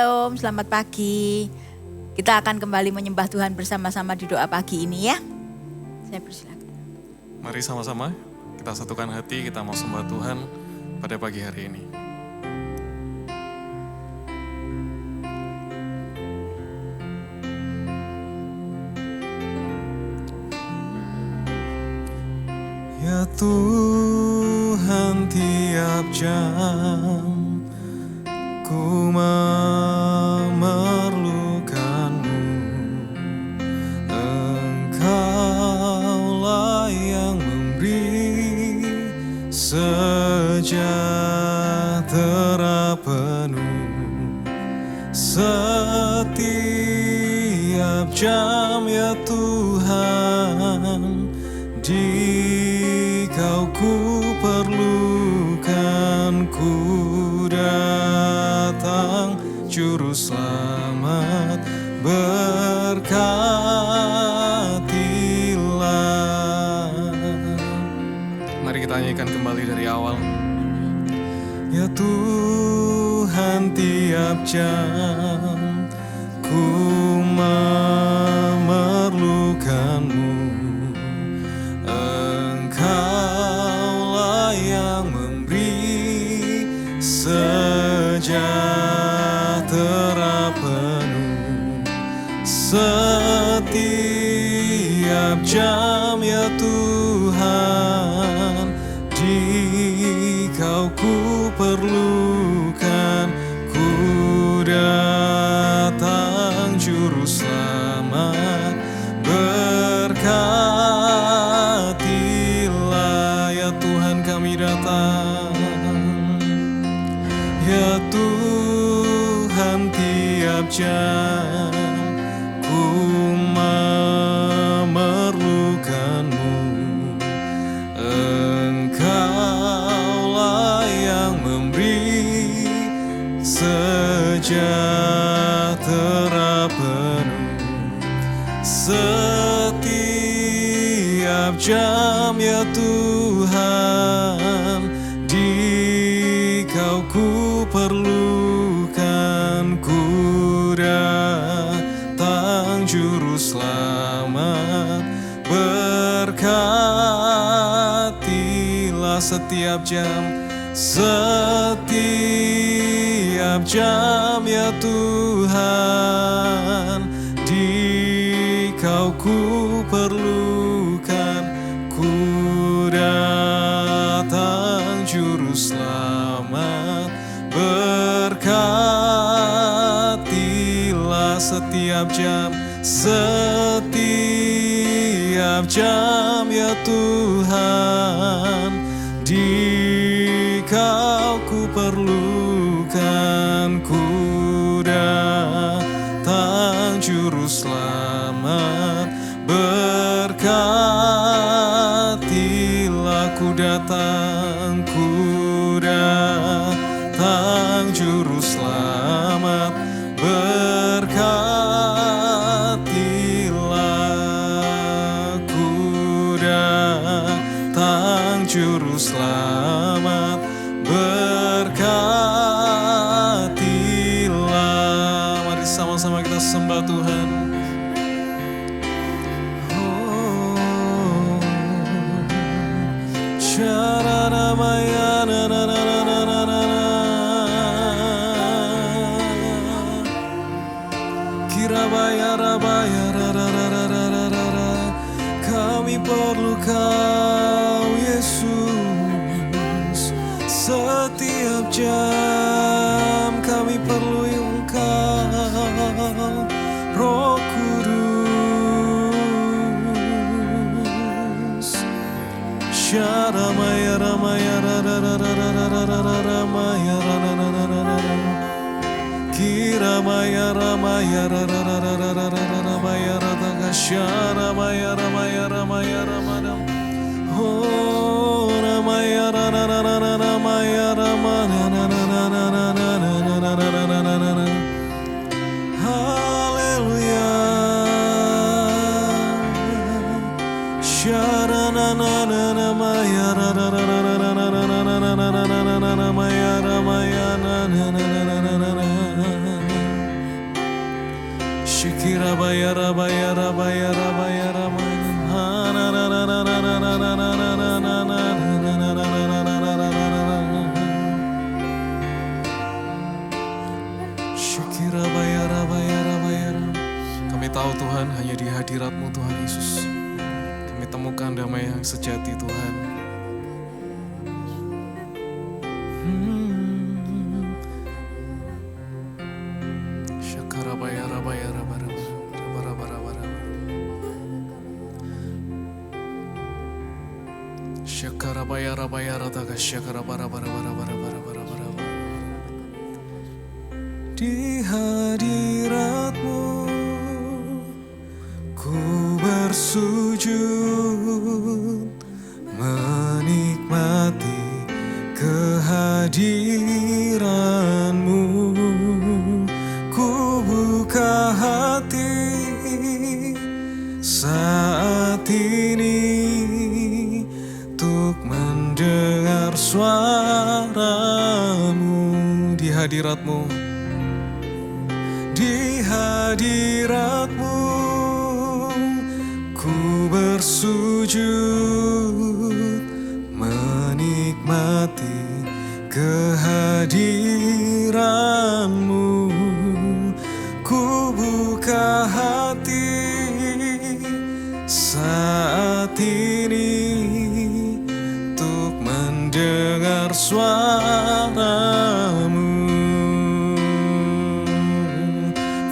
Shalom, selamat pagi. Kita akan kembali menyembah Tuhan bersama-sama di doa pagi ini ya. Saya persilakan. Mari sama-sama kita satukan hati, kita mau sembah Tuhan pada pagi hari ini. Ya Tuhan, tiap jam ku memerlukan-Mu. Engkaulah yang memberi sejahtera penuh. Setiap jam ya Tuhan, Dikau ku perlukan, ku datang Juru Selamat, berkatilah. Mari kita nyanyikan kembali dari awal. Ya Tuhan, tiap jam ku memerlukan-Mu. Engkaulah yang memberi sejahtera penuh. Setiap jam ya Tuhan, Dikau ku perlukan, ku datang Juru Selamat, berkatilah. Ya Tuhan, kami datang. Ya Tuhan, tiap jam ku memerlukan-Mu. Engkaulah yang memberi sejahtera penuh. Setiap jam ya Tuhan, Dikau ku perlukan, ku datang Juru Selamat, berkatilah. Setiap jam ya Tuhan, Dikau ku perlukan, ku datang Juru Selamat, berkatilah. Setiap jam ya Tuhan, Dikau ku perlukan, ku datang Juru Selamat, berkatilah. Ku datang Juru Selamat, berkatilah. Ku datang Juru Selamat, berkatilah. Mari sama-sama kita sembah Tuhan. Kami perlu Kau Yesus. Setiap jam kami perlu Engkau, Roh Kudus. Sharamaya ramaya ramaya Kiramaya ramaya ramaya rataka sharamaya ramaya ramaya ramadam. Oh ramaya ramaya ramaya. Haleluya. Sharanana ramaya ramaya ramaya. Kami tahu Tuhan, hanya di hadirat-Mu Tuhan Yesus kami temukan damai yang sejati Tuhan. Di hadirat-Mu ku bersujud menikmati kehadiran-Mu. Ku buka hati saat ini untuk mendengar suara-Mu. Di hadirat-Mu, di hadirat-Mu ku bersujud menikmati kehadiran-Mu. Ku buka hati saat ini untuk mendengar suara-Mu.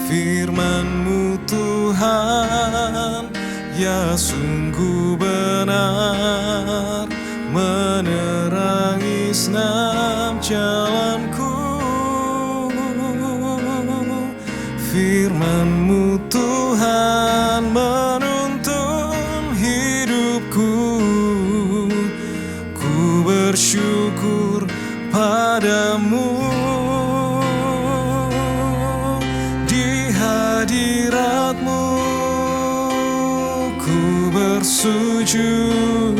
Firman-Mu Tuhan, ya sungguh benar, menerangi senam jalanku. Firman-Mu Tuhan menuntun hidupku. Ku bersyukur padamu. Di hadirat-Mu ku bersujud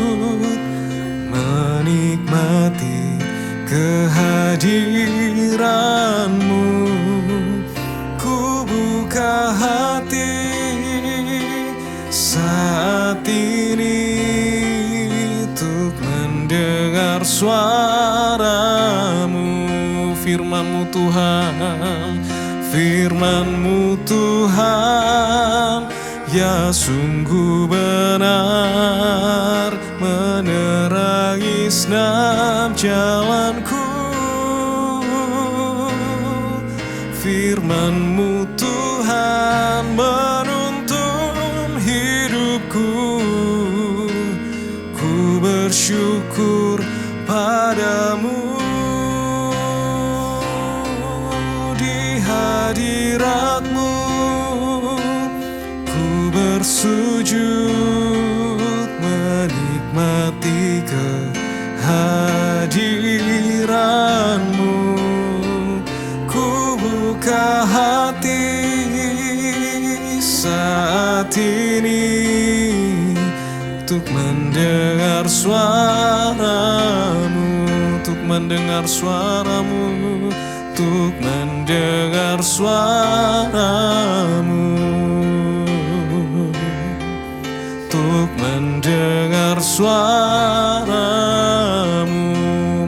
menikmati kehadiran-Mu. Ku buka hati saat ini untuk mendengar suara-Mu. Firman-Mu Tuhan, Firman-Mu Tuhan, ya sungguh benar, menerangi senam jalanku. Firman-Mu Tuhan menuntun hidupku. Ku bersyukur padamu. Di hadirat-Mu ku bersujud menikmati kehadiran-Mu. Ku buka hati saat ini untuk mendengar suara-Mu, untuk mendengar suara-Mu, untuk mendengar suara-Mu, untuk mendengar suara-Mu.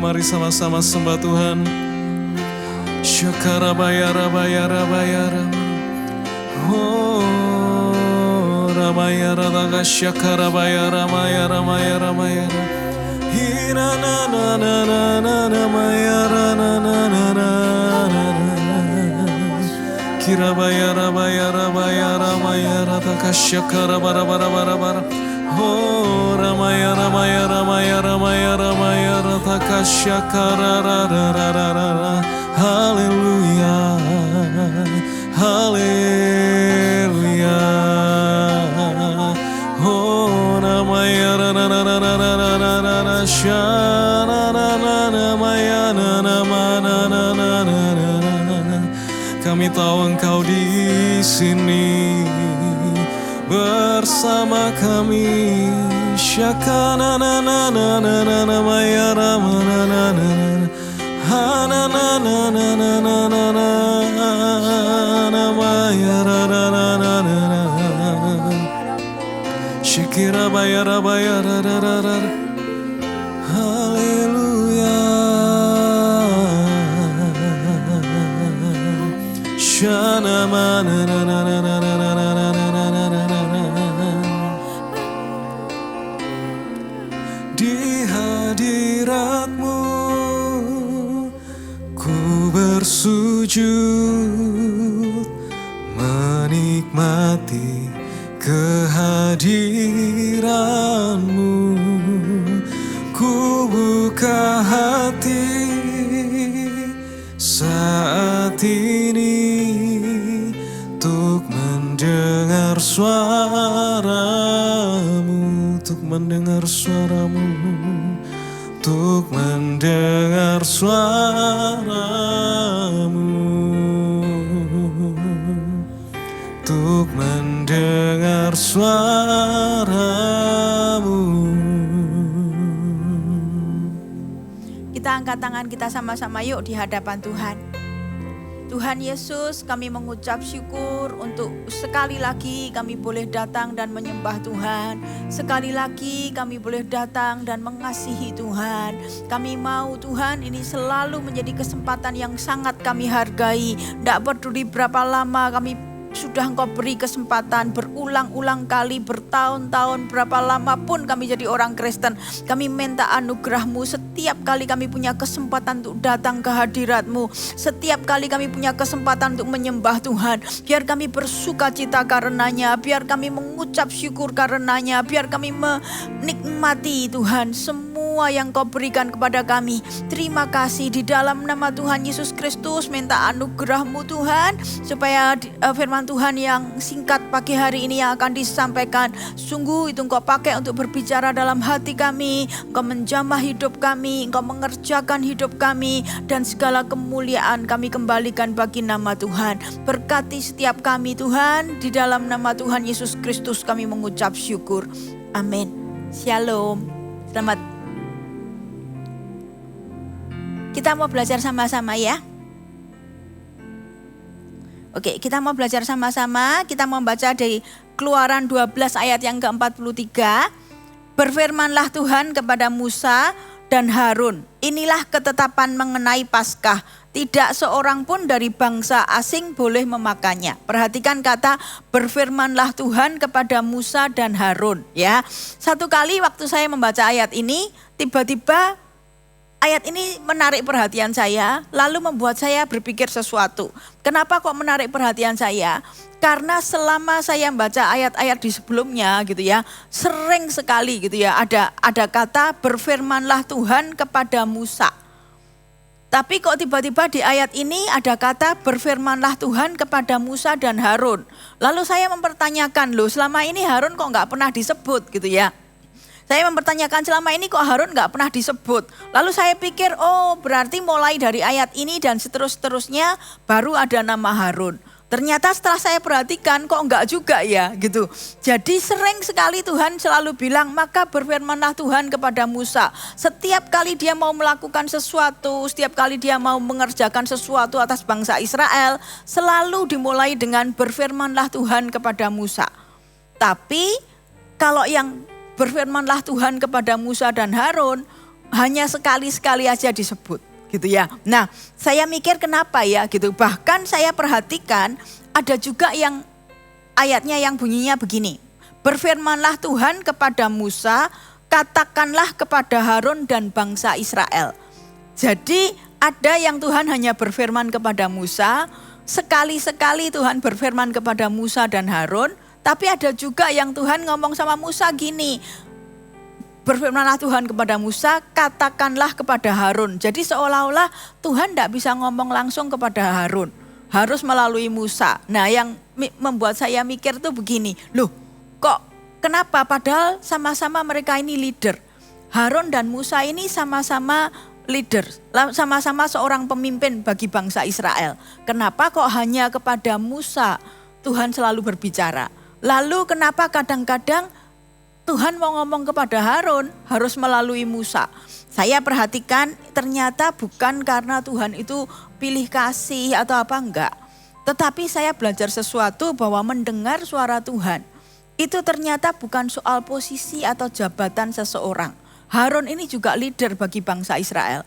Mari sama-sama sembah Tuhan. Syakara bayara bayara bayara. Oh, rabayara daga syakara bayara mayara mayara mayara. Hina na na na na na na mayara na na na na na. Kira bayara bayara bayara mayara daga syakara bara bara bara bara. Oh, ramayara mayara mayara mayara mayara daga syakara ra ra ra ra ra. Haleluya, haleluya. Oh, namaya na na na na na na na na na shana na na na maya na na na na na na na. Kami tahu Engkau di sini bersama kami. Syakana na na na na na na maya na na na na. Ha na na na na na na na na na maya na na na na na. Haleluya. Shana mana na na na na na na na na na na na. Di hadirat-Mu ku bersujud menikmati kehadiran-Mu. Ku buka hati saat ini untuk mendengar suara-Mu, untuk mendengar suara-Mu, untuk mendengar suara-Mu, untuk mendengar suara-Mu. Kita angkat tangan kita sama-sama yuk di hadapan Tuhan. Tuhan Yesus, kami mengucap syukur untuk sekali lagi kami boleh datang dan menyembah Tuhan. Sekali lagi kami boleh datang dan mengasihi Tuhan. Kami mau Tuhan ini selalu menjadi kesempatan yang sangat kami hargai. Tidak peduli berapa lama kami sudah Engkau beri kesempatan berulang-ulang kali, bertahun-tahun, berapa lama pun kami jadi orang Kristen. Kami minta anugerah-Mu setiap kali kami punya kesempatan untuk datang ke hadirat-Mu. Setiap kali kami punya kesempatan untuk menyembah Tuhan. Biar kami bersuka cita karenanya, biar kami mengucap syukur karenanya, biar kami menikmati Tuhan semua yang Kau berikan kepada kami. Terima kasih di dalam nama Tuhan Yesus Kristus, minta anugerah-Mu Tuhan, supaya firman Tuhan yang singkat pagi hari ini yang akan disampaikan, sungguh itu Engkau pakai untuk berbicara dalam hati kami. Engkau menjamah hidup kami, Engkau mengerjakan hidup kami, dan segala kemuliaan kami kembalikan bagi nama Tuhan. Berkati setiap kami Tuhan, di dalam nama Tuhan Yesus Kristus kami mengucap syukur. Amin. Shalom. Selamat. Kita mau belajar sama-sama ya. Oke, kita mau belajar sama-sama. Kita mau baca dari Keluaran 12 ayat yang ke-43. Berfirmanlah Tuhan kepada Musa dan Harun, inilah ketetapan mengenai Paskah. Tidak seorang pun dari bangsa asing boleh memakannya. Perhatikan kata berfirmanlah Tuhan kepada Musa dan Harun. Ya, satu kali waktu saya membaca ayat ini, tiba-tiba ayat ini menarik perhatian saya, lalu membuat saya berpikir sesuatu. Kenapa kok menarik perhatian saya? Karena selama saya membaca ayat-ayat di sebelumnya gitu ya, sering sekali gitu ya, ada kata berfirmanlah Tuhan kepada Musa. Tapi kok tiba-tiba di ayat ini ada kata berfirmanlah Tuhan kepada Musa dan Harun. Lalu saya mempertanyakan, loh selama ini Harun kok nggak pernah disebut gitu ya. Saya mempertanyakan selama ini kok Harun gak pernah disebut. Lalu saya pikir oh berarti mulai dari ayat ini dan seterusnya baru ada nama Harun. Ternyata setelah saya perhatikan kok enggak juga ya gitu. Jadi sering sekali Tuhan selalu bilang maka berfirmanlah Tuhan kepada Musa. Setiap kali dia mau melakukan sesuatu, setiap kali dia mau mengerjakan sesuatu atas bangsa Israel, selalu dimulai dengan berfirmanlah Tuhan kepada Musa. Tapi kalau yang berfirmanlah Tuhan kepada Musa dan Harun hanya sekali-sekali aja disebut gitu ya. Nah saya mikir kenapa ya gitu. Bahkan saya perhatikan ada juga yang ayatnya yang bunyinya begini. Berfirmanlah Tuhan kepada Musa, katakanlah kepada Harun dan bangsa Israel. Jadi ada yang Tuhan hanya berfirman kepada Musa, sekali-sekali Tuhan berfirman kepada Musa dan Harun. Tapi ada juga yang Tuhan ngomong sama Musa gini, berfirmanlah Tuhan kepada Musa, katakanlah kepada Harun. Jadi seolah-olah Tuhan tidak bisa ngomong langsung kepada Harun, harus melalui Musa. Nah yang membuat saya mikir tuh begini, loh kok kenapa padahal sama-sama mereka ini leader. Harun dan Musa ini sama-sama leader, sama-sama seorang pemimpin bagi bangsa Israel. Kenapa kok hanya kepada Musa Tuhan selalu berbicara? Lalu kenapa kadang-kadang Tuhan mau ngomong kepada Harun harus melalui Musa? Saya perhatikan ternyata bukan karena Tuhan itu pilih kasih atau apa enggak. Tetapi saya belajar sesuatu bahwa mendengar suara Tuhan itu ternyata bukan soal posisi atau jabatan seseorang. Harun ini juga leader bagi bangsa Israel.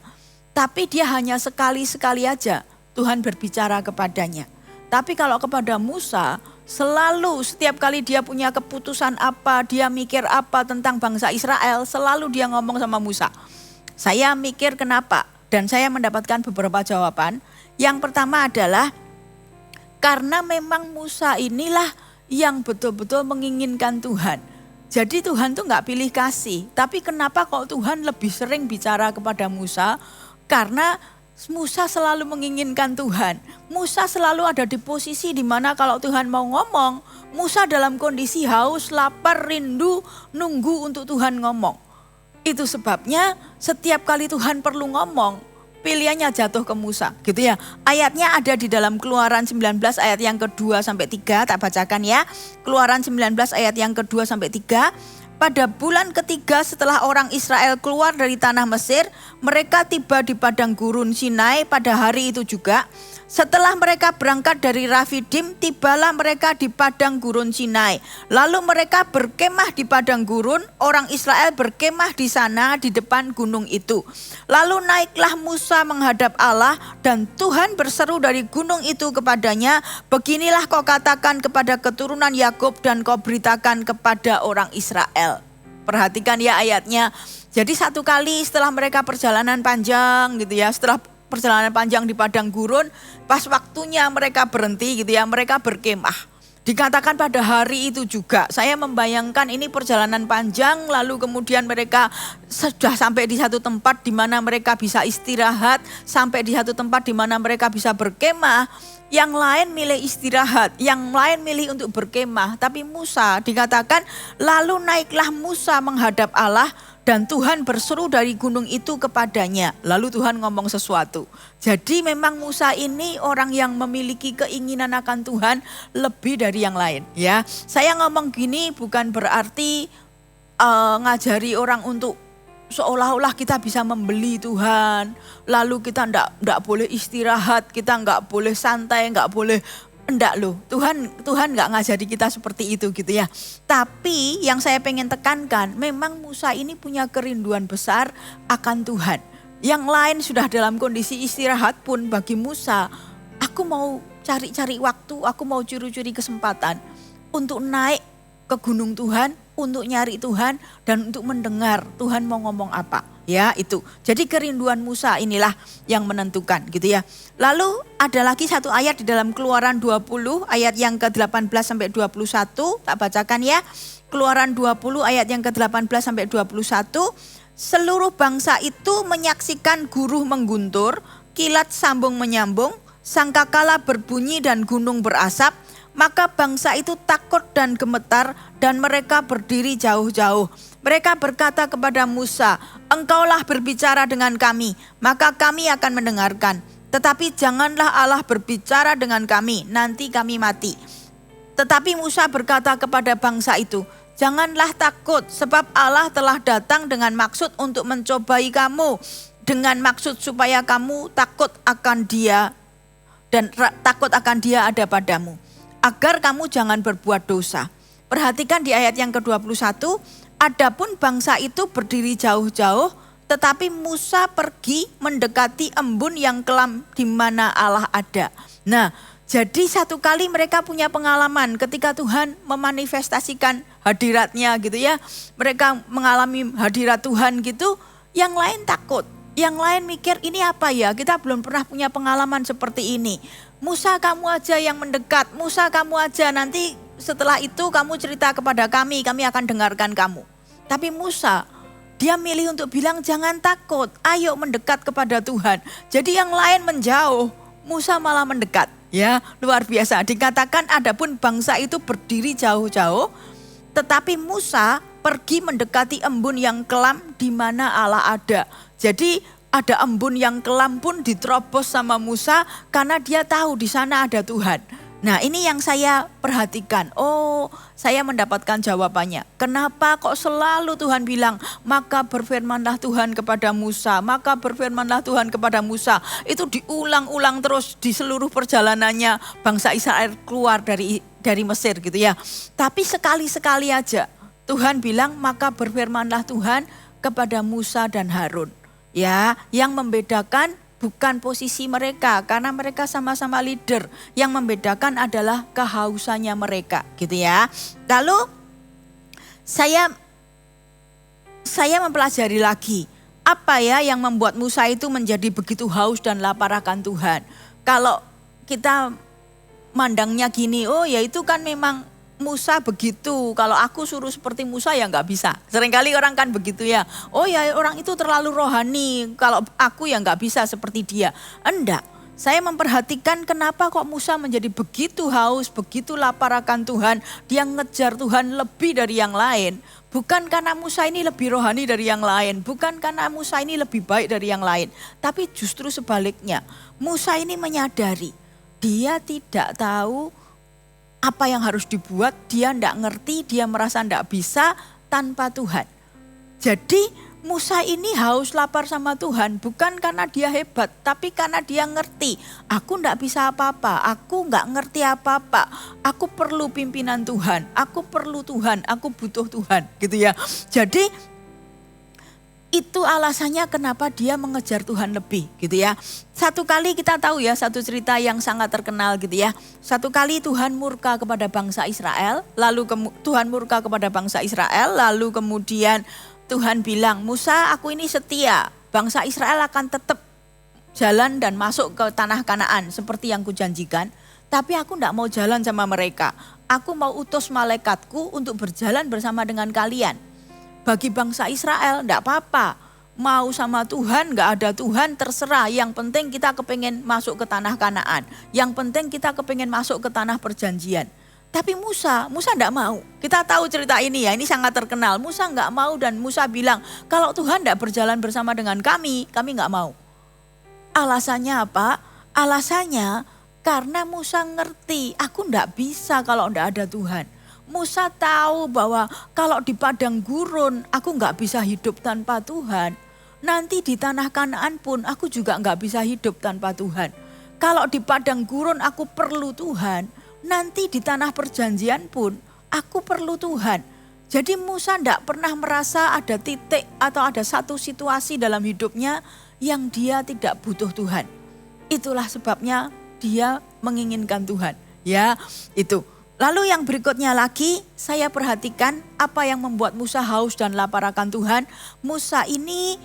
Tapi dia hanya sekali-sekali aja Tuhan berbicara kepadanya. Tapi kalau kepada Musa, selalu setiap kali dia punya keputusan apa, dia mikir apa tentang bangsa Israel, selalu dia ngomong sama Musa. Saya mikir kenapa? Dan saya mendapatkan beberapa jawaban. Yang pertama adalah karena memang Musa inilah yang betul-betul menginginkan Tuhan. Jadi Tuhan tuh gak pilih kasih. Tapi kenapa kok Tuhan lebih sering bicara kepada Musa? Karena Musa selalu menginginkan Tuhan. Musa selalu ada di posisi di mana kalau Tuhan mau ngomong, Musa dalam kondisi haus, lapar, rindu, nunggu untuk Tuhan ngomong. Itu sebabnya setiap kali Tuhan perlu ngomong, pilihannya jatuh ke Musa, gitu ya. Ayatnya ada di dalam Keluaran 19 ayat yang kedua sampai 3, tak bacakan ya. Keluaran 19 ayat yang kedua sampai 3. Pada bulan ketiga setelah orang Israel keluar dari tanah Mesir, mereka tiba di padang gurun Sinai pada hari itu juga. Setelah mereka berangkat dari Rafidim, tibalah mereka di padang gurun Sinai. Lalu mereka berkemah di padang gurun, orang Israel berkemah di sana di depan gunung itu. Lalu naiklah Musa menghadap Allah dan Tuhan berseru dari gunung itu kepadanya, beginilah kau katakan kepada keturunan Yakub dan kau beritakan kepada orang Israel. Perhatikan ya ayatnya. Jadi satu kali setelah mereka perjalanan panjang gitu ya, setelah perjalanan panjang di padang gurun, pas waktunya mereka berhenti gitu ya, mereka berkemah. Dikatakan pada hari itu juga, saya membayangkan ini perjalanan panjang, lalu kemudian mereka sudah sampai di satu tempat di mana mereka bisa istirahat, sampai di satu tempat di mana mereka bisa berkemah. Yang lain milih istirahat, yang lain milih untuk berkemah. Tapi Musa dikatakan, lalu naiklah Musa menghadap Allah, dan Tuhan berseru dari gunung itu kepadanya. Lalu Tuhan ngomong sesuatu. Jadi memang Musa ini orang yang memiliki keinginan akan Tuhan lebih dari yang lain. Ya, saya ngomong gini bukan berarti ngajari orang untuk seolah-olah kita bisa membeli Tuhan. Lalu kita enggak boleh istirahat, kita enggak boleh santai, enggak boleh. Enggak loh, Tuhan enggak ngajari kita seperti itu gitu ya. Tapi yang saya pengen tekankan, memang Musa ini punya kerinduan besar akan Tuhan. Yang lain sudah dalam kondisi istirahat pun bagi Musa, aku mau cari-cari waktu, aku mau curi-curi kesempatan untuk naik ke gunung Tuhan, untuk nyari Tuhan dan untuk mendengar Tuhan mau ngomong apa. Ya itu, jadi kerinduan Musa inilah yang menentukan gitu ya. Lalu ada lagi satu ayat di dalam Keluaran 20 ayat yang ke-18 sampai 21, tak bacakan ya. Keluaran 20 ayat yang ke-18 sampai 21. Seluruh bangsa itu menyaksikan guruh mengguntur, kilat sambung menyambung, sangkakala berbunyi dan gunung berasap. Maka bangsa itu takut dan gemetar dan mereka berdiri jauh-jauh. Mereka berkata kepada Musa, engkaulah berbicara dengan kami, maka kami akan mendengarkan. Tetapi janganlah Allah berbicara dengan kami, nanti kami mati. Tetapi Musa berkata kepada bangsa itu, janganlah takut sebab Allah telah datang dengan maksud untuk mencobai kamu. Dengan maksud supaya kamu takut akan Dia dan takut akan Dia ada padamu. Agar kamu jangan berbuat dosa. Perhatikan di ayat yang ke-21, adapun bangsa itu berdiri jauh-jauh, tetapi Musa pergi mendekati embun yang kelam di mana Allah ada. Nah, jadi satu kali mereka punya pengalaman ketika Tuhan memanifestasikan hadiratnya gitu ya. Mereka mengalami hadirat Tuhan gitu, yang lain takut. Yang lain mikir ini apa ya, kita belum pernah punya pengalaman seperti ini. Musa kamu aja yang mendekat, Musa kamu aja nanti setelah itu kamu cerita kepada kami akan dengarkan kamu. Tapi Musa, dia milih untuk bilang jangan takut, ayo mendekat kepada Tuhan. Jadi yang lain menjauh, Musa malah mendekat. Ya, luar biasa. Dikatakan adapun bangsa itu berdiri jauh-jauh, tetapi Musa pergi mendekati embun yang kelam di mana Allah ada. Jadi ada embun yang kelam pun diterobos sama Musa karena dia tahu di sana ada Tuhan. Nah ini yang saya perhatikan, oh saya mendapatkan jawabannya. Kenapa kok selalu Tuhan bilang, maka berfirmanlah Tuhan kepada Musa, maka berfirmanlah Tuhan kepada Musa. Itu diulang-ulang terus di seluruh perjalanannya bangsa Israel keluar dari dari Mesir gitu ya. Tapi sekali-sekali aja Tuhan bilang, maka berfirmanlah Tuhan kepada Musa dan Harun. Ya, yang membedakan bukan posisi mereka karena mereka sama-sama leader. Yang membedakan adalah kehausannya mereka gitu ya. Lalu saya mempelajari lagi apa ya yang membuat Musa itu menjadi begitu haus dan lapar akan Tuhan. Kalau kita mandangnya gini, oh ya itu kan memang Musa begitu, kalau aku suruh seperti Musa ya nggak bisa. Seringkali orang kan begitu ya, oh ya orang itu terlalu rohani, kalau aku ya nggak bisa seperti dia. Enggak, saya memperhatikan kenapa kok Musa menjadi begitu haus, begitu lapar akan Tuhan. Dia ngejar Tuhan lebih dari yang lain. Bukan karena Musa ini lebih rohani dari yang lain, bukan karena Musa ini lebih baik dari yang lain. Tapi justru sebaliknya, Musa ini menyadari dia tidak tahu apa yang harus dibuat, dia tidak ngerti, dia merasa tidak bisa tanpa Tuhan. Jadi Musa ini haus lapar sama Tuhan bukan karena dia hebat, tapi karena dia ngerti, aku tidak bisa apa-apa, aku nggak ngerti apa-apa, aku perlu pimpinan Tuhan, aku perlu Tuhan, aku butuh Tuhan gitu ya. Jadi itu alasannya kenapa dia mengejar Tuhan lebih gitu ya. Satu kali kita tahu ya, satu cerita yang sangat terkenal gitu ya. Satu kali Tuhan murka kepada bangsa Israel, Tuhan murka kepada bangsa Israel, lalu kemudian Tuhan bilang, Musa aku ini setia, bangsa Israel akan tetap jalan dan masuk ke tanah Kanaan seperti yang kujanjikan. Tapi aku tidak mau jalan sama mereka, aku mau utus malaikatku untuk berjalan bersama dengan kalian. Bagi bangsa Israel enggak apa-apa, mau sama Tuhan enggak ada Tuhan terserah, yang penting kita kepengen masuk ke tanah Kanaan, yang penting kita kepengen masuk ke tanah perjanjian. Tapi Musa enggak mau. Kita tahu cerita ini ya, ini sangat terkenal. Musa enggak mau dan Musa bilang, kalau Tuhan enggak berjalan bersama dengan kami enggak mau. Alasannya apa? Alasannya karena Musa ngerti, aku enggak bisa kalau enggak ada Tuhan. Musa tahu bahwa kalau di padang gurun aku nggak bisa hidup tanpa Tuhan. Nanti di tanah Kanaan pun aku juga nggak bisa hidup tanpa Tuhan. Kalau di padang gurun aku perlu Tuhan, nanti di tanah perjanjian pun aku perlu Tuhan. Jadi Musa nggak pernah merasa ada titik atau ada satu situasi dalam hidupnya yang dia tidak butuh Tuhan. Itulah sebabnya dia menginginkan Tuhan. Ya, itu. Lalu yang berikutnya lagi, saya perhatikan apa yang membuat Musa haus dan lapar akan Tuhan. Musa ini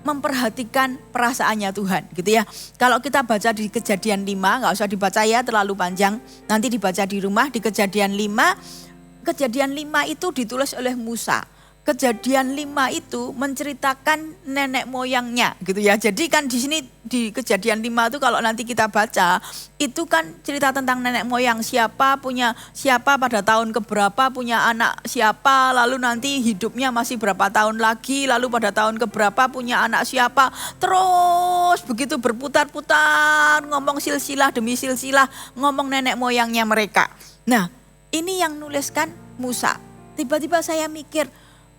memperhatikan perasaannya Tuhan gitu ya. Kalau kita baca di Kejadian 5, gak usah dibaca ya terlalu panjang. Nanti dibaca di rumah di Kejadian 5. Kejadian 5 itu ditulis oleh Musa. Kejadian 5 itu menceritakan nenek moyangnya gitu ya. Jadi kan di sini di Kejadian 5 itu kalau nanti kita baca, itu kan cerita tentang nenek moyang, siapa punya siapa pada tahun keberapa, punya anak siapa, lalu nanti hidupnya masih berapa tahun lagi, lalu pada tahun keberapa punya anak siapa. Terus begitu berputar-putar, ngomong silsilah demi silsilah, ngomong nenek moyangnya mereka. Nah, ini yang nuliskan Musa. Tiba-tiba saya mikir,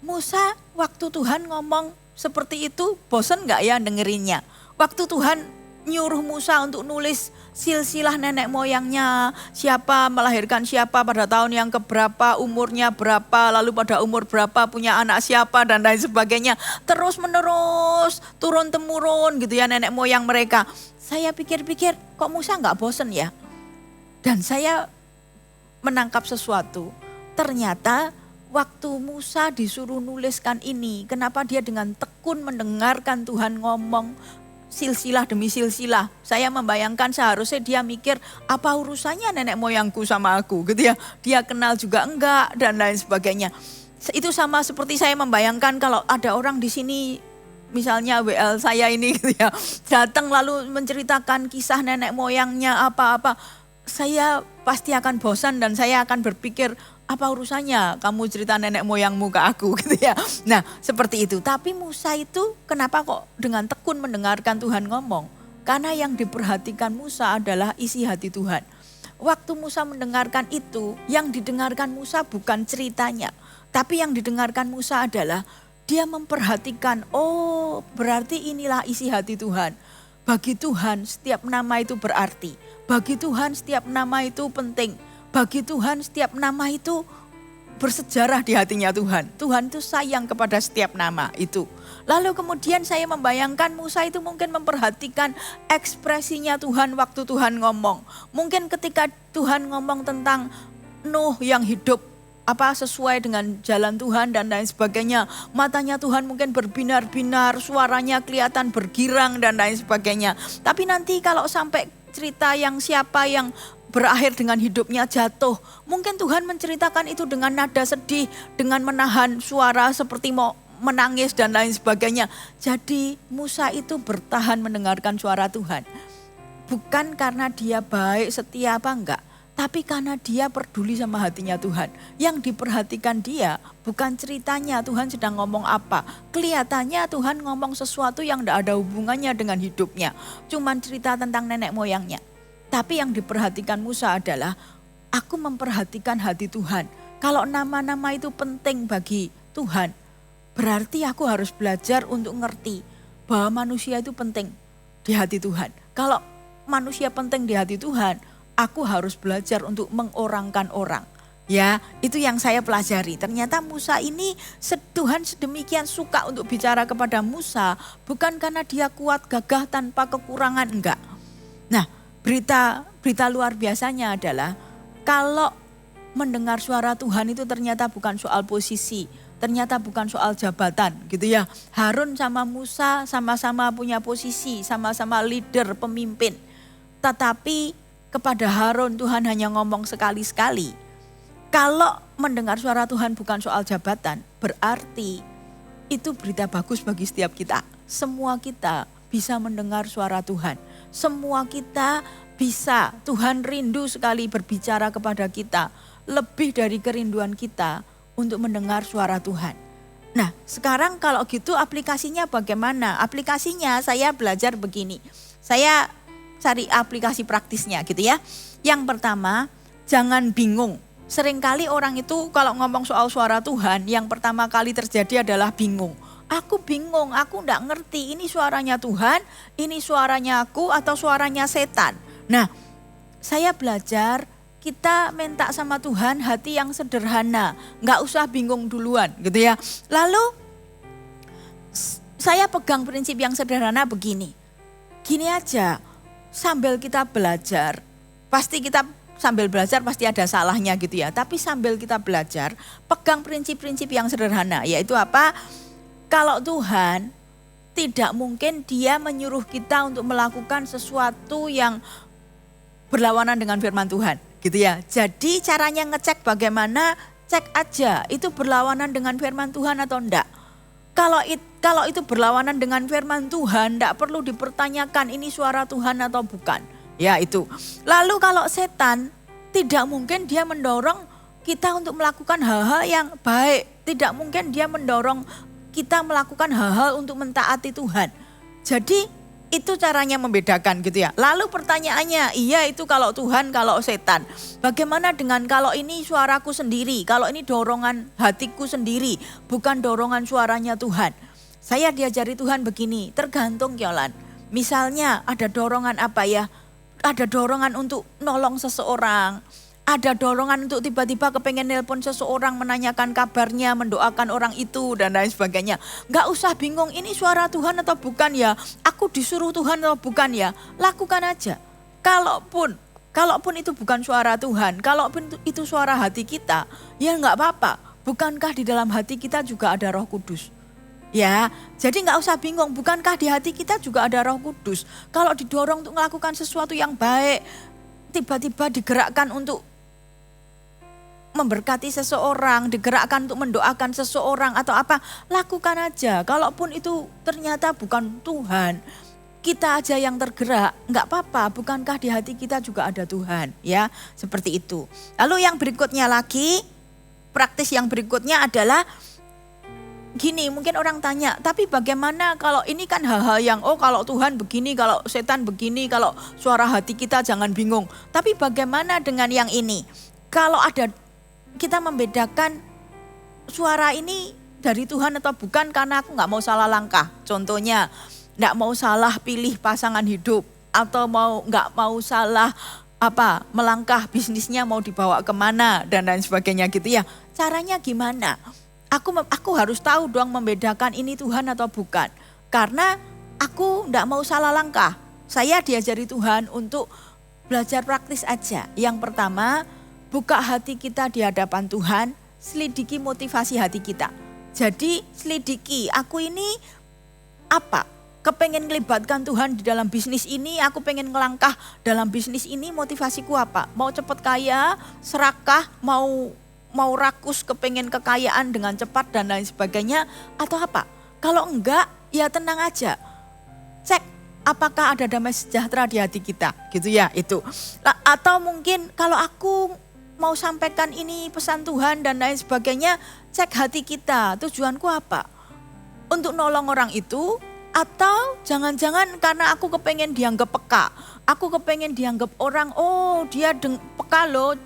Musa waktu Tuhan ngomong seperti itu bosan gak ya dengerinnya? Waktu Tuhan nyuruh Musa untuk nulis silsilah nenek moyangnya, siapa melahirkan siapa pada tahun yang keberapa, umurnya berapa, lalu pada umur berapa punya anak siapa dan lain sebagainya. Terus menerus turun temurun gitu ya nenek moyang mereka. Saya pikir-pikir kok Musa gak bosan ya? Dan saya menangkap sesuatu, ternyata waktu Musa disuruh nuliskan ini, kenapa dia dengan tekun mendengarkan Tuhan ngomong silsilah demi silsilah. Saya membayangkan seharusnya dia mikir, apa urusannya nenek moyangku sama aku gitu ya. Dia kenal juga enggak dan lain sebagainya. Itu sama seperti saya membayangkan kalau ada orang di sini, misalnya WL saya ini gitu ya, datang lalu menceritakan kisah nenek moyangnya apa-apa. Saya pasti akan bosan dan saya akan berpikir, apa urusannya kamu cerita nenek moyangmu ke aku gitu ya. Nah seperti itu. Tapi Musa itu kenapa kok dengan tekun mendengarkan Tuhan ngomong? Karena yang diperhatikan Musa adalah isi hati Tuhan. Waktu Musa mendengarkan itu, yang didengarkan Musa bukan ceritanya. Tapi yang didengarkan Musa adalah dia memperhatikan, oh berarti inilah isi hati Tuhan. Bagi Tuhan setiap nama itu berarti. Bagi Tuhan setiap nama itu penting. Bagi Tuhan setiap nama itu bersejarah di hatinya Tuhan. Tuhan itu sayang kepada setiap nama itu. Lalu kemudian saya membayangkan Musa itu mungkin memperhatikan ekspresinya Tuhan waktu Tuhan ngomong. Mungkin ketika Tuhan ngomong tentang Nuh yang hidup sesuai dengan jalan Tuhan dan lain sebagainya. Matanya Tuhan mungkin berbinar-binar, suaranya kelihatan bergirang dan lain sebagainya. Tapi nanti kalau sampai cerita yang siapa yang berakhir dengan hidupnya jatuh. Mungkin Tuhan menceritakan itu dengan nada sedih, dengan menahan suara seperti mau menangis dan lain sebagainya. Jadi Musa itu bertahan mendengarkan suara Tuhan. Bukan karena dia baik, setia apa enggak. Tapi karena dia peduli sama hatinya Tuhan. Yang diperhatikan dia bukan ceritanya Tuhan sedang ngomong apa. Kelihatannya Tuhan ngomong sesuatu yang enggak ada hubungannya dengan hidupnya. Cuman cerita tentang nenek moyangnya. Tapi yang diperhatikan Musa adalah aku memperhatikan hati Tuhan. Kalau nama-nama itu penting bagi Tuhan, berarti aku harus belajar untuk ngerti bahwa manusia itu penting di hati Tuhan. Kalau manusia penting di hati Tuhan, aku harus belajar untuk mengorangkan orang. Ya, itu yang saya pelajari. Ternyata Musa ini Tuhan sedemikian suka untuk bicara kepada Musa, bukan karena dia kuat, gagah, tanpa kekurangan, enggak. Nah, berita luar biasanya adalah kalau mendengar suara Tuhan itu ternyata bukan soal posisi, ternyata bukan soal jabatan gitu ya. Harun sama Musa sama-sama punya posisi, sama-sama leader, pemimpin. Tetapi kepada Harun Tuhan hanya ngomong sekali-sekali. Kalau mendengar suara Tuhan bukan soal jabatan, berarti itu berita bagus bagi setiap kita. Semua kita bisa mendengar suara Tuhan. Semua kita bisa, Tuhan rindu sekali berbicara kepada kita. Lebih dari kerinduan kita untuk mendengar suara Tuhan. Nah, sekarang kalau gitu aplikasinya bagaimana? Aplikasinya saya belajar begini. Saya cari aplikasi praktisnya gitu ya. Yang pertama, jangan bingung. Seringkali orang itu kalau ngomong soal suara Tuhan, yang pertama kali terjadi adalah bingung. Aku bingung, aku enggak ngerti ini suaranya Tuhan, ini suaranya aku atau suaranya setan. Nah, saya belajar kita minta sama Tuhan hati yang sederhana, enggak usah bingung duluan gitu ya. Lalu saya pegang prinsip yang sederhana begini. Gini aja, sambil kita belajar, sambil belajar pasti ada salahnya gitu ya. Tapi sambil kita belajar, pegang prinsip-prinsip yang sederhana, yaitu apa? Kalau Tuhan tidak mungkin dia menyuruh kita untuk melakukan sesuatu yang berlawanan dengan firman Tuhan gitu ya. Jadi caranya ngecek bagaimana, cek aja itu berlawanan dengan firman Tuhan atau enggak. Kalau itu berlawanan dengan firman Tuhan, enggak perlu dipertanyakan ini suara Tuhan atau bukan. Ya itu. Lalu kalau setan, tidak mungkin dia mendorong kita untuk melakukan hal-hal yang baik. Tidak mungkin dia mendorong kita melakukan hal-hal untuk mentaati Tuhan. Jadi itu caranya membedakan gitu ya. Lalu pertanyaannya, iya itu kalau Tuhan, kalau setan. Bagaimana dengan kalau ini suaraku sendiri, kalau ini dorongan hatiku sendiri, bukan dorongan suaranya Tuhan. Saya diajari Tuhan begini, tergantung Yolan. Misalnya ada dorongan apa ya? Ada dorongan untuk nolong seseorang. Ada dorongan untuk tiba-tiba kepengen nelpon seseorang, menanyakan kabarnya, mendoakan orang itu dan lain sebagainya. Gak usah bingung ini suara Tuhan atau bukan ya, aku disuruh Tuhan atau bukan ya, lakukan aja. Kalaupun itu bukan suara Tuhan, kalaupun itu suara hati kita, ya gak apa-apa. Bukankah di dalam hati kita juga ada Roh Kudus? Ya, jadi gak usah bingung, bukankah di hati kita juga ada Roh Kudus? Kalau didorong untuk melakukan sesuatu yang baik, tiba-tiba digerakkan untuk memberkati seseorang, digerakkan untuk mendoakan seseorang atau apa, lakukan aja. Kalaupun itu ternyata bukan Tuhan, kita aja yang tergerak, enggak apa-apa, bukankah di hati kita juga ada Tuhan, ya, seperti itu. Lalu yang berikutnya lagi, praktis yang berikutnya adalah gini, mungkin orang tanya, tapi bagaimana kalau ini kan hal-hal yang, kalau Tuhan begini, kalau setan begini, kalau suara hati kita jangan bingung. Tapi bagaimana dengan yang ini? Kalau ada, kita membedakan suara ini dari Tuhan atau bukan karena aku gak mau salah langkah. Contohnya, gak mau salah pilih pasangan hidup atau gak mau salah melangkah bisnisnya mau dibawa kemana dan lain sebagainya gitu ya. Caranya gimana? Aku harus tahu dong membedakan ini Tuhan atau bukan. Karena aku enggak mau salah langkah. Saya diajari Tuhan untuk belajar praktis aja. Yang pertama, buka hati kita di hadapan Tuhan, selidiki motivasi hati kita. Jadi selidiki, aku ini kepengen ngelibatkan Tuhan di dalam bisnis ini, aku pengen ngelangkah dalam bisnis ini, motivasiku apa? Mau cepat kaya, serakah, mau rakus, kepengen kekayaan dengan cepat dan lain sebagainya, atau apa? Kalau enggak, ya tenang aja. Cek apakah ada damai sejahtera di hati kita, gitu ya itu. Atau mungkin kalau aku mau sampaikan ini pesan Tuhan dan lain sebagainya, cek hati kita, tujuanku apa? Untuk nolong orang itu, atau jangan-jangan karena aku kepengen dianggap peka. Aku kepengen dianggap orang, dia peka loh,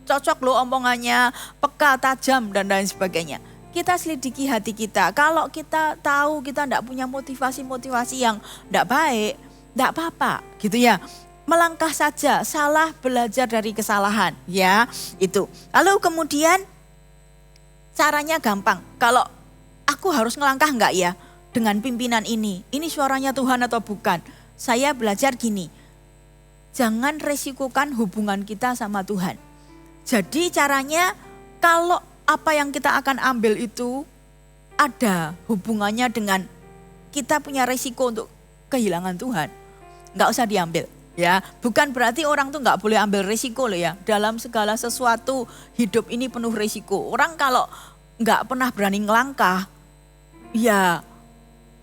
cocok loh omongannya, peka, tajam dan lain sebagainya. Kita selidiki hati kita. Kalau kita tahu kita enggak punya motivasi-motivasi yang enggak baik, enggak apa-apa gitu ya. Melangkah saja, salah belajar dari kesalahan ya itu. Lalu kemudian caranya gampang. Kalau aku harus ngelangkah enggak ya? Dengan pimpinan ini suaranya Tuhan atau bukan? Saya belajar gini, jangan resikokan hubungan kita sama Tuhan. Jadi caranya kalau apa yang kita akan ambil itu ada hubungannya dengan kita punya resiko untuk kehilangan Tuhan, nggak usah diambil. Ya, bukan berarti orang tuh nggak boleh ambil resiko loh ya. Dalam segala sesuatu hidup ini penuh resiko. Orang kalau nggak pernah berani ngelangkah, ya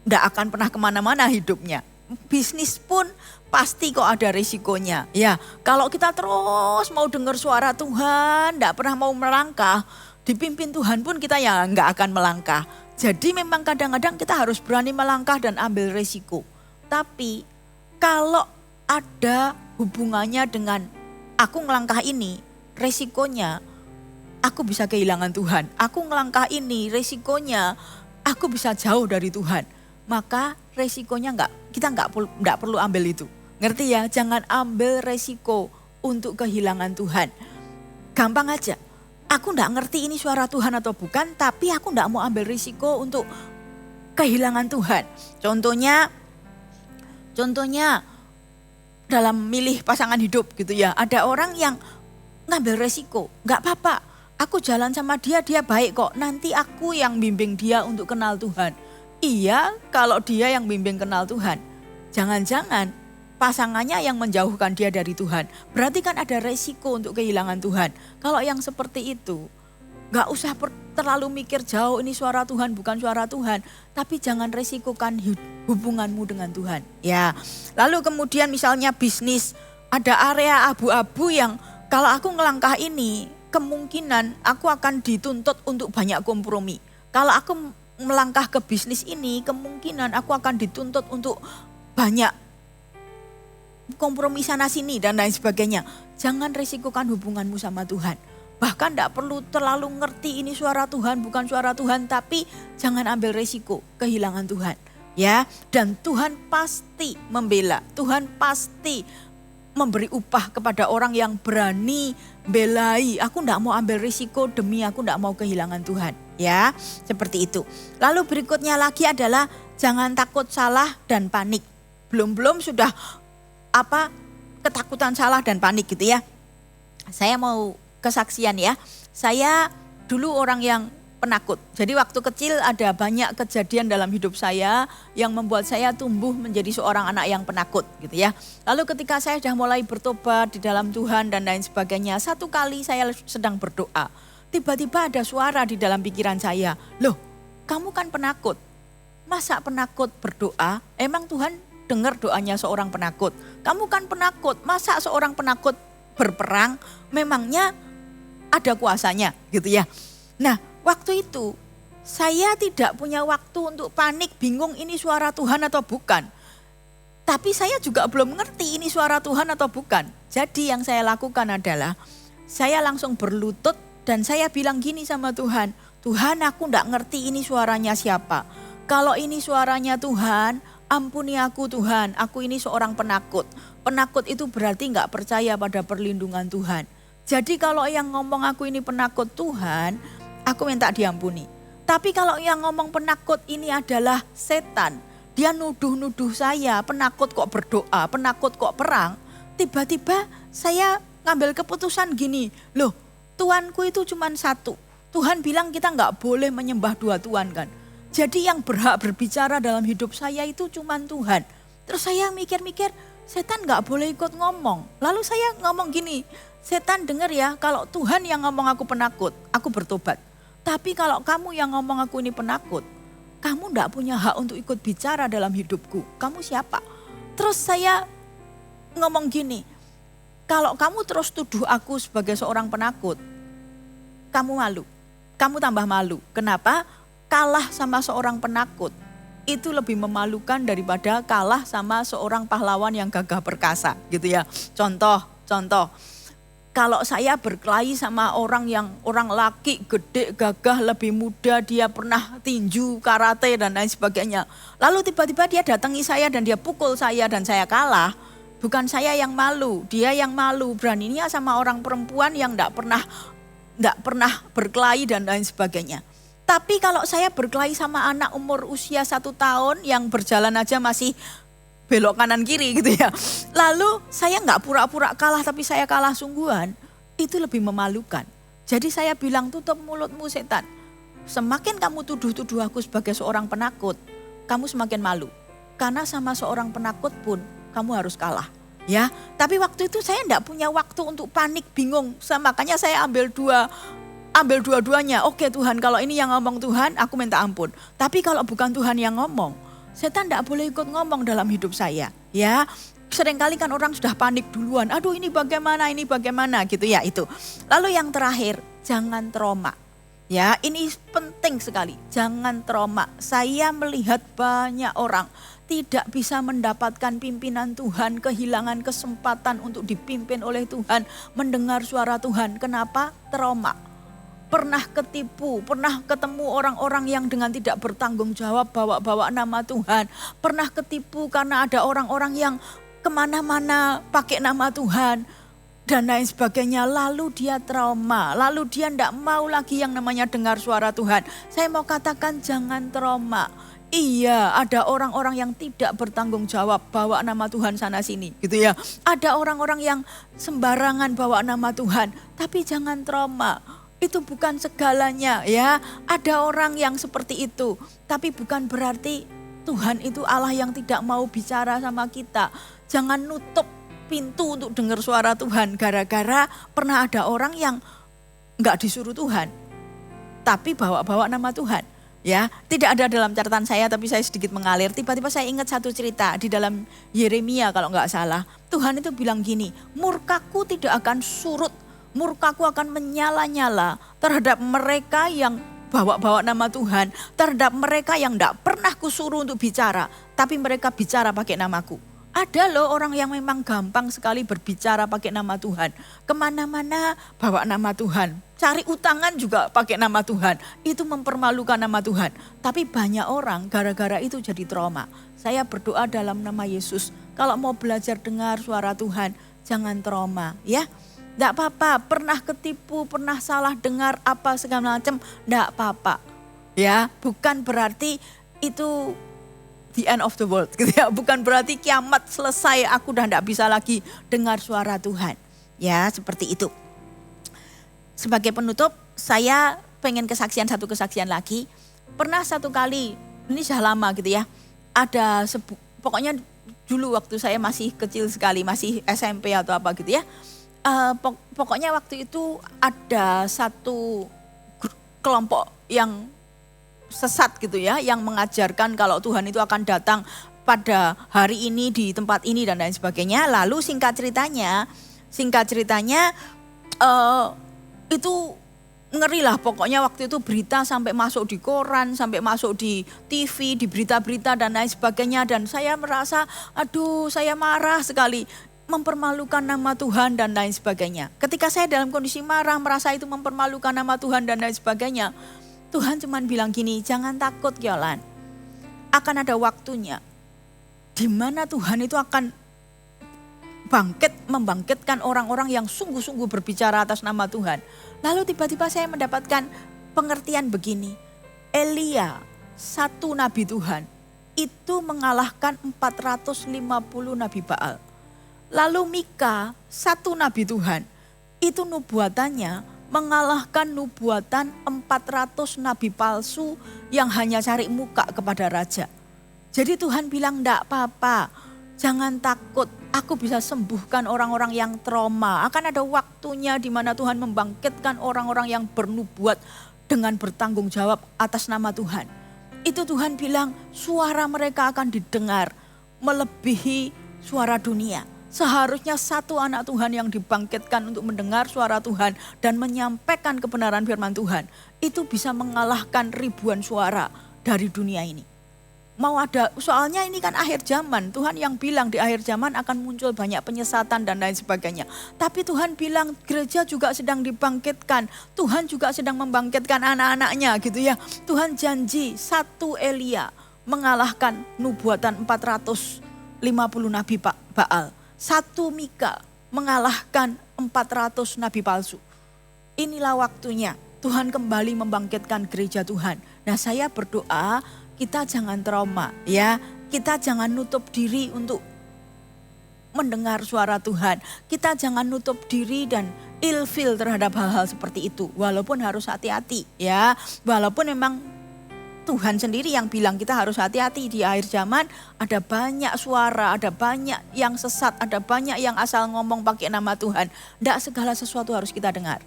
nggak akan pernah kemana-mana hidupnya. Bisnis pun pasti kok ada risikonya. Ya, kalau kita terus mau dengar suara Tuhan, nggak pernah mau melangkah, dipimpin Tuhan pun kita ya nggak akan melangkah. Jadi memang kadang-kadang kita harus berani melangkah dan ambil risiko. Tapi kalau ada hubungannya dengan aku ngelangkah ini, resikonya aku bisa kehilangan Tuhan. Aku ngelangkah ini, resikonya aku bisa jauh dari Tuhan. Maka resikonya kita nggak perlu ambil itu. Ngerti ya? Jangan ambil resiko untuk kehilangan Tuhan. Gampang aja. Aku nggak ngerti ini suara Tuhan atau bukan, tapi aku nggak mau ambil resiko untuk kehilangan Tuhan. Contohnya dalam milih pasangan hidup gitu ya. Ada orang yang ngambil resiko. Nggak apa-apa. Aku jalan sama dia baik kok. Nanti aku yang bimbing dia untuk kenal Tuhan. Iya, kalau dia yang bimbing kenal Tuhan. Jangan-jangan pasangannya yang menjauhkan dia dari Tuhan. Berarti kan ada resiko untuk kehilangan Tuhan. Kalau yang seperti itu, gak usah terlalu mikir jauh ini suara Tuhan bukan suara Tuhan. Tapi jangan resikokan hubunganmu dengan Tuhan. Ya, lalu kemudian misalnya bisnis, ada area abu-abu yang kalau aku ngelangkah ini, kemungkinan aku akan dituntut untuk banyak kompromi. Kalau aku melangkah ke bisnis ini, kemungkinan aku akan dituntut untuk banyak kompromi sana sini dan lain sebagainya. Jangan resikokan hubunganmu sama Tuhan. Bahkan tidak perlu terlalu ngerti ini suara Tuhan bukan suara Tuhan, tapi jangan ambil resiko kehilangan Tuhan. Ya, dan Tuhan pasti membela. Tuhan pasti memberi upah kepada orang yang berani belai. Aku tidak mau ambil risiko demi aku tidak mau kehilangan Tuhan. Ya, seperti itu. Lalu berikutnya lagi adalah jangan takut salah dan panik. Belum sudah ketakutan salah dan panik gitu ya. Saya mau kesaksian ya. Saya dulu orang yang penakut. Jadi waktu kecil ada banyak kejadian dalam hidup saya yang membuat saya tumbuh menjadi seorang anak yang penakut gitu ya. Lalu ketika saya sudah mulai bertobat di dalam Tuhan dan lain sebagainya, satu kali saya sedang berdoa. Tiba-tiba ada suara di dalam pikiran saya, loh kamu kan penakut, masa penakut berdoa? Emang Tuhan dengar doanya seorang penakut? Kamu kan penakut, masa seorang penakut berperang? Memangnya ada kuasanya gitu ya. Nah waktu itu saya tidak punya waktu untuk panik, bingung ini suara Tuhan atau bukan. Tapi saya juga belum ngerti ini suara Tuhan atau bukan. Jadi yang saya lakukan adalah saya langsung berlutut dan saya bilang gini sama Tuhan, Tuhan aku enggak ngerti ini suaranya siapa. Kalau ini suaranya Tuhan, ampuni aku Tuhan, aku ini seorang penakut. Penakut itu berarti nggak percaya pada perlindungan Tuhan. Jadi kalau yang ngomong aku ini penakut Tuhan, aku minta diampuni. Tapi kalau yang ngomong penakut ini adalah setan, dia nuduh-nuduh saya, penakut kok berdoa, penakut kok perang. Tiba-tiba saya ngambil keputusan gini, loh Tuhanku itu cuma satu. Tuhan bilang kita nggak boleh menyembah dua Tuhan kan. Jadi yang berhak berbicara dalam hidup saya itu cuma Tuhan. Terus saya mikir-mikir, setan nggak boleh ikut ngomong. Lalu saya ngomong gini, setan dengar ya, kalau Tuhan yang ngomong aku penakut, aku bertobat. Tapi kalau kamu yang ngomong aku ini penakut, kamu enggak punya hak untuk ikut bicara dalam hidupku. Kamu siapa? Terus saya ngomong gini, kalau kamu terus tuduh aku sebagai seorang penakut, kamu malu. Kamu tambah malu. Kenapa? Kalah sama seorang penakut itu lebih memalukan daripada kalah sama seorang pahlawan yang gagah perkasa gitu ya. Contoh. Kalau saya berkelahi sama orang laki gede, gagah, lebih muda, dia pernah tinju, karate dan lain sebagainya. Lalu tiba-tiba dia datangi saya dan dia pukul saya dan saya kalah. Bukan saya yang malu, dia yang malu. Beraninya sama orang perempuan yang enggak pernah berkelahi dan lain sebagainya. Tapi kalau saya berkelahi sama anak umur usia 1 tahun yang berjalan aja masih belok kanan kiri gitu ya. Lalu saya nggak pura-pura kalah tapi saya kalah sungguhan, itu lebih memalukan. Jadi saya bilang tutup mulutmu setan. Semakin kamu tuduh-tuduh aku sebagai seorang penakut, kamu semakin malu. Karena sama seorang penakut pun kamu harus kalah. Ya, tapi waktu itu saya nggak punya waktu untuk panik, bingung. Makanya saya ambil dua-duanya. Oke Tuhan, kalau ini yang ngomong Tuhan, aku minta ampun. Tapi kalau bukan Tuhan yang ngomong, setan tidak boleh ikut ngomong dalam hidup saya. Ya, seringkali kan orang sudah panik duluan. Aduh ini bagaimana gitu ya itu. Lalu yang terakhir, jangan trauma. Ya, ini penting sekali. Jangan trauma. Saya melihat banyak orang tidak bisa mendapatkan pimpinan Tuhan, kehilangan kesempatan untuk dipimpin oleh Tuhan, mendengar suara Tuhan. Kenapa? Trauma. Pernah ketipu, pernah ketemu orang-orang yang dengan tidak bertanggung jawab bawa-bawa nama Tuhan. Pernah ketipu karena ada orang-orang yang kemana-mana pakai nama Tuhan dan lain sebagainya. Lalu dia trauma, lalu dia tidak mau lagi yang namanya dengar suara Tuhan. Saya mau katakan jangan trauma. Iya, ada orang-orang yang tidak bertanggung jawab bawa nama Tuhan sana sini gitu ya. Ada orang-orang yang sembarangan bawa nama Tuhan, tapi jangan trauma. Itu bukan segalanya ya. Ada orang yang seperti itu. Tapi bukan berarti Tuhan itu Allah yang tidak mau bicara sama kita. Jangan nutup pintu untuk dengar suara Tuhan. Gara-gara pernah ada orang yang enggak disuruh Tuhan. Tapi bawa-bawa nama Tuhan. Ya, tidak ada dalam catatan saya tapi saya sedikit mengalir. Tiba-tiba saya ingat satu cerita di dalam Yeremia kalau enggak salah. Tuhan itu bilang gini, murkaku tidak akan surut. Murkaku akan menyala-nyala terhadap mereka yang bawa-bawa nama Tuhan. Terhadap mereka yang tidak pernah kusuruh untuk bicara. Tapi mereka bicara pakai namaku. Ada loh orang yang memang gampang sekali berbicara pakai nama Tuhan. Kemana-mana bawa nama Tuhan. Cari utangan juga pakai nama Tuhan. Itu mempermalukan nama Tuhan. Tapi banyak orang gara-gara itu jadi trauma. Saya berdoa dalam nama Yesus. Kalau mau belajar dengar suara Tuhan, jangan trauma ya. Tidak apa-apa, pernah ketipu, pernah salah dengar apa segala macam, tidak apa-apa. Ya, bukan berarti itu the end of the world gitu ya. Bukan berarti kiamat selesai, aku udah tidak bisa lagi dengar suara Tuhan. Ya, seperti itu. Sebagai penutup, saya pengen satu kesaksian lagi. Pernah satu kali, ini sudah lama gitu ya. Pokoknya dulu waktu saya masih kecil sekali, masih SMP atau apa gitu ya. Pokoknya waktu itu ada satu kelompok yang sesat gitu ya, yang mengajarkan kalau Tuhan itu akan datang pada hari ini di tempat ini dan lain sebagainya. Lalu singkat ceritanya itu ngeri lah pokoknya waktu itu, berita sampai masuk di koran, sampai masuk di TV, di berita-berita dan lain sebagainya. Dan saya merasa aduh saya marah sekali. Mempermalukan nama Tuhan dan lain sebagainya. Ketika saya dalam kondisi marah, merasa itu mempermalukan nama Tuhan dan lain sebagainya, Tuhan cuma bilang gini, jangan takut Yolan. Akan ada waktunya di mana Tuhan itu akan membangkitkan orang-orang yang sungguh-sungguh berbicara atas nama Tuhan. Lalu tiba-tiba saya mendapatkan pengertian begini. Elia, satu nabi Tuhan, itu mengalahkan 450 nabi Baal. Lalu Mika, satu nabi Tuhan, itu nubuatannya mengalahkan nubuatan 400 nabi palsu yang hanya cari muka kepada raja. Jadi Tuhan bilang, enggak apa-apa, jangan takut, aku bisa sembuhkan orang-orang yang trauma. Akan ada waktunya di mana Tuhan membangkitkan orang-orang yang bernubuat dengan bertanggung jawab atas nama Tuhan. Itu Tuhan bilang suara mereka akan didengar melebihi suara dunia. Seharusnya satu anak Tuhan yang dibangkitkan untuk mendengar suara Tuhan dan menyampaikan kebenaran firman Tuhan. Itu bisa mengalahkan ribuan suara dari dunia ini. Mau ada, soalnya ini kan akhir zaman. Tuhan yang bilang di akhir zaman akan muncul banyak penyesatan dan lain sebagainya. Tapi Tuhan bilang gereja juga sedang dibangkitkan. Tuhan juga sedang membangkitkan anak-anaknya gitu ya. Tuhan janji satu Elia mengalahkan nubuatan 450 nabi Baal. Satu Mika mengalahkan 400 nabi palsu. Inilah waktunya Tuhan kembali membangkitkan gereja Tuhan. Nah saya berdoa kita jangan trauma ya. Kita jangan nutup diri untuk mendengar suara Tuhan. Kita jangan nutup diri dan ilfil terhadap hal-hal seperti itu. Walaupun harus hati-hati ya. Walaupun memang Tuhan sendiri yang bilang kita harus hati-hati di akhir zaman. Ada banyak suara, ada banyak yang sesat, ada banyak yang asal ngomong pakai nama Tuhan. Tidak segala sesuatu harus kita dengar.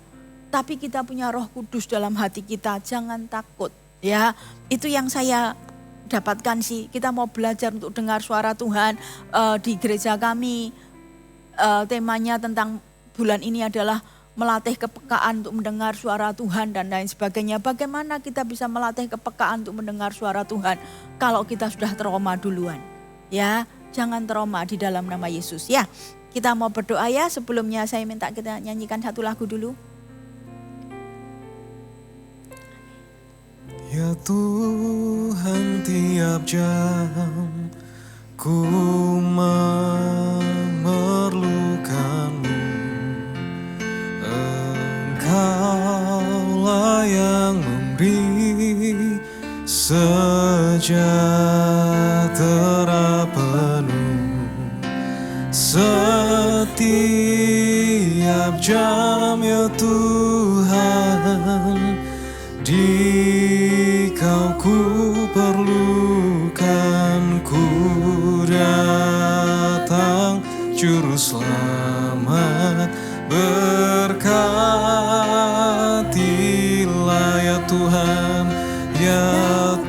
Tapi kita punya Roh Kudus dalam hati kita, jangan takut. Ya, itu yang saya dapatkan sih. Kita mau belajar untuk dengar suara Tuhan di gereja kami. Temanya tentang bulan ini adalah melatih kepekaan untuk mendengar suara Tuhan dan lain sebagainya. Bagaimana kita bisa melatih kepekaan untuk mendengar suara Tuhan kalau kita sudah trauma duluan. Ya, jangan trauma di dalam nama Yesus ya. Kita mau berdoa ya, sebelumnya saya minta kita nyanyikan satu lagu dulu. Ya Tuhan, tiap jam ku memerlukan-Mu. Engkaulah yang memberi sejahtera penuh. Setiap jam ya Tuhan, Di-Kau ku perlukan, ku datang Juru Selamat. Berkatilah ya Tuhan, ya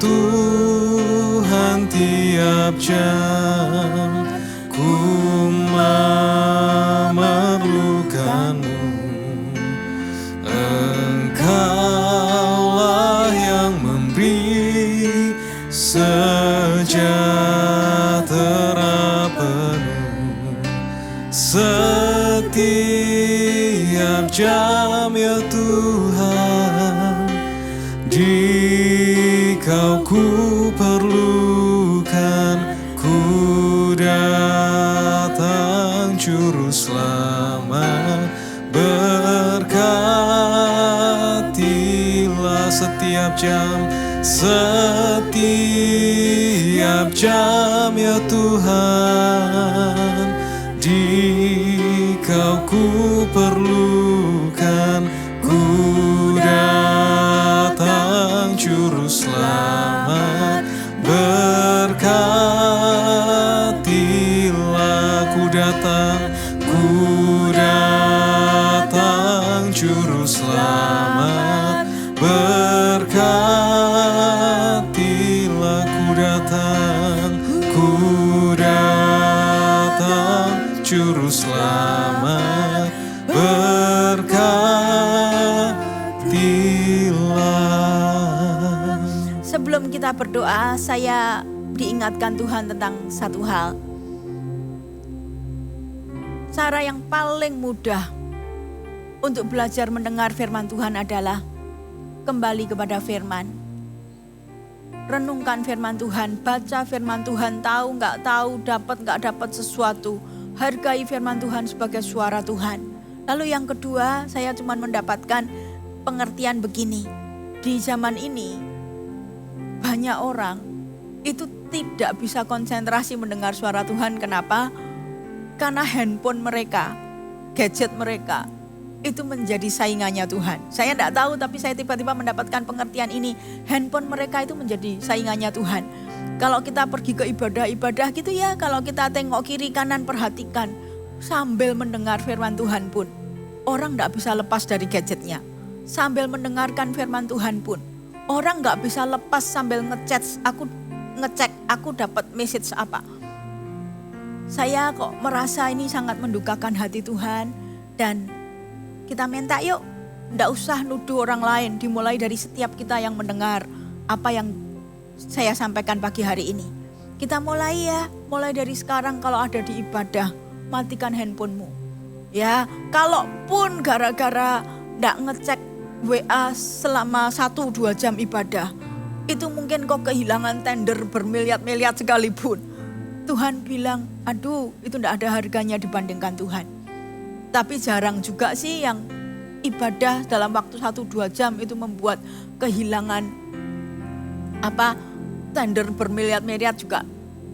Tuhan, tiap jam ku memerlukan-Mu. Engkaulah yang memberi sejahtera penuh. Setiap jam ya Tuhan, Di-Kau ku perlukan, ku datang Juru Selamat. Berkatilah setiap jam ya Tuhan, Di-Kau ku perlukan, ku datang Juru Selamat. Berkatilah, ku datang Juru Selamat. Berkatilah, ku datang Juru Selamat. Berkatilah. Sebelum kita berdoa, saya diingatkan Tuhan tentang satu hal. Cara yang paling mudah untuk belajar mendengar firman Tuhan adalah kembali kepada firman. Renungkan firman Tuhan, baca firman Tuhan, tahu nggak tahu, dapat nggak dapat sesuatu. Hargai firman Tuhan sebagai suara Tuhan. Lalu yang kedua, saya cuma mendapatkan pengertian begini. Di zaman ini, banyak orang itu tidak bisa konsentrasi mendengar suara Tuhan. Kenapa? Karena handphone mereka, gadget mereka, itu menjadi saingannya Tuhan. Saya tidak tahu, tapi saya tiba-tiba mendapatkan pengertian ini. Handphone mereka itu menjadi saingannya Tuhan. Kalau kita pergi ke ibadah-ibadah gitu ya, kalau kita tengok kiri kanan perhatikan, sambil mendengar firman Tuhan pun, orang gak bisa lepas dari gadgetnya. Sambil mendengarkan firman Tuhan pun, orang gak bisa lepas sambil ngecek aku dapat message apa. Saya kok merasa ini sangat mendukakan hati Tuhan, dan kita minta yuk, gak usah nuduh orang lain, dimulai dari setiap kita yang mendengar apa yang saya sampaikan pagi hari ini. Kita mulai ya, mulai dari sekarang kalau ada di ibadah, matikan handphonemu. Ya, kalaupun gara-gara nggak ngecek WA selama 1-2 jam ibadah, itu mungkin kok kehilangan tender bermiliar-miliar sekalipun. Tuhan bilang, aduh itu nggak ada harganya dibandingkan Tuhan. Tapi jarang juga sih yang ibadah dalam waktu 1-2 jam itu membuat kehilangan tender bermiliar-miliar juga.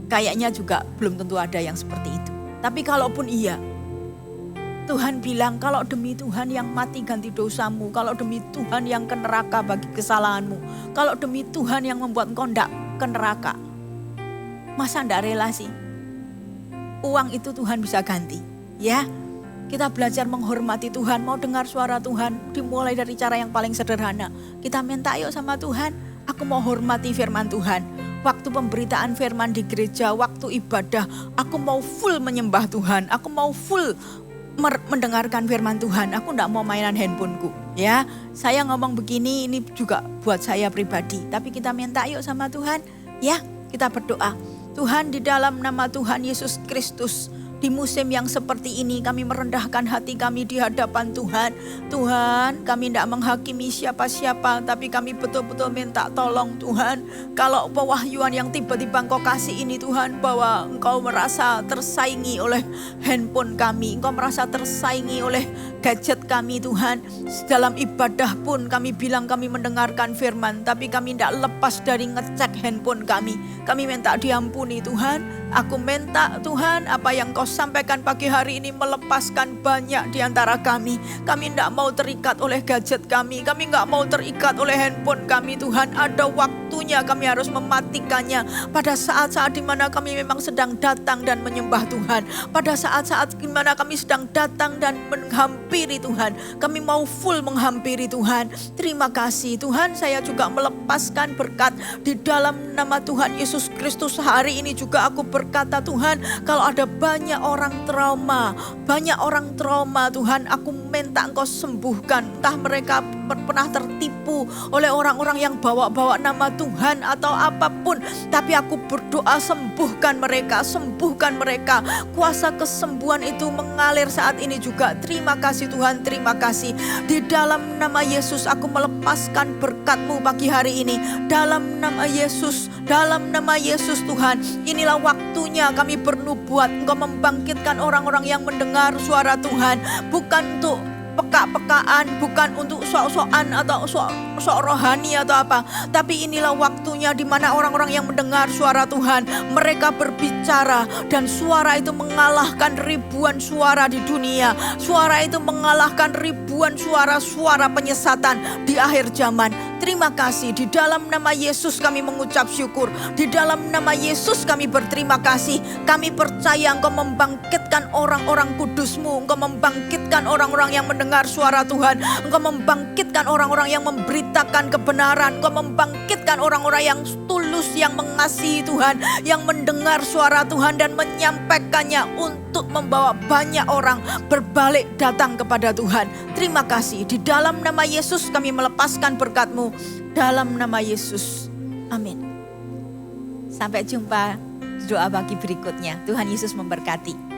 Kayaknya juga belum tentu ada yang seperti itu. Tapi kalaupun iya, Tuhan bilang kalau demi Tuhan yang mati ganti dosamu, kalau demi Tuhan yang ke neraka bagi kesalahanmu, kalau demi Tuhan yang membuat engkau ndak ke neraka, masa ndak rela sih? Uang itu Tuhan bisa ganti, ya. Kita belajar menghormati Tuhan, mau dengar suara Tuhan, dimulai dari cara yang paling sederhana. Kita minta yuk sama Tuhan, aku mau hormati firman Tuhan. Waktu pemberitaan firman di gereja, waktu ibadah, aku mau full menyembah Tuhan, aku mau full mendengarkan firman Tuhan, aku enggak mau mainan handphoneku. Ya, saya ngomong begini ini juga buat saya pribadi, tapi kita minta yuk sama Tuhan, ya, kita berdoa. Tuhan, di dalam nama Tuhan Yesus Kristus, di musim yang seperti ini kami merendahkan hati kami di hadapan Tuhan. Tuhan, kami tidak menghakimi siapa-siapa, tapi kami betul-betul minta tolong Tuhan. Kalau pewahyuan yang tiba-tiba Engkau kasih ini Tuhan, bahwa Engkau merasa tersaingi oleh handphone kami, Engkau merasa tersaingi oleh gadget kami Tuhan. Dalam ibadah pun kami bilang kami mendengarkan firman, tapi kami tidak lepas dari ngecek handphone kami. Kami minta diampuni Tuhan. Aku minta Tuhan apa yang Kau sampaikan pagi hari ini melepaskan banyak di antara kami. Kami tidak mau terikat oleh gadget kami. Kami tidak mau terikat oleh handphone kami Tuhan. Ada waktunya kami harus mematikannya. Pada saat-saat di mana kami memang sedang datang dan menyembah Tuhan. Pada saat-saat di mana kami sedang datang dan menghampiri Tuhan. Kami mau full menghampiri Tuhan. Terima kasih Tuhan, saya juga melepaskan berkat di dalam nama Tuhan Yesus Kristus. Hari ini juga aku berkata Tuhan, kalau ada banyak orang trauma Tuhan, aku minta Engkau sembuhkan. Entah mereka pernah tertipu oleh orang-orang yang bawa-bawa nama Tuhan atau apapun, tapi aku berdoa sembuhkan mereka. Kuasa kesembuhan itu mengalir saat ini juga. Terima kasih Tuhan, terima kasih. Di dalam nama Yesus aku melepaskan berkat-Mu pagi hari ini. Dalam nama Yesus Tuhan, inilah waktunya kami bernubuat. Engkau membangkitkan orang-orang yang mendengar suara Tuhan, bukan untuk peka-pekaan, bukan untuk sok-sokan atau sok rohani atau apa, tapi inilah waktunya di mana orang-orang yang mendengar suara Tuhan, mereka berbicara dan suara itu mengalahkan ribuan suara di dunia. Suara itu mengalahkan ribuan suara penyesatan di akhir zaman. Terima kasih, di dalam nama Yesus kami mengucap syukur. Di dalam nama Yesus kami berterima kasih. Kami percaya Engkau membangkitkan orang-orang kudus-Mu. Engkau membangkitkan orang-orang yang mendengar suara Tuhan. Engkau membangkitkan orang-orang yang memberitakan kebenaran. Engkau membangkitkan orang-orang yang tulus, yang mengasihi Tuhan, yang mendengar suara Tuhan dan menyampaikannya untuk membawa banyak orang berbalik datang kepada Tuhan. Terima kasih, di dalam nama Yesus kami melepaskan berkat-Mu. Dalam nama Yesus, amin. Sampai jumpa di doa pagi berikutnya. Tuhan Yesus memberkati.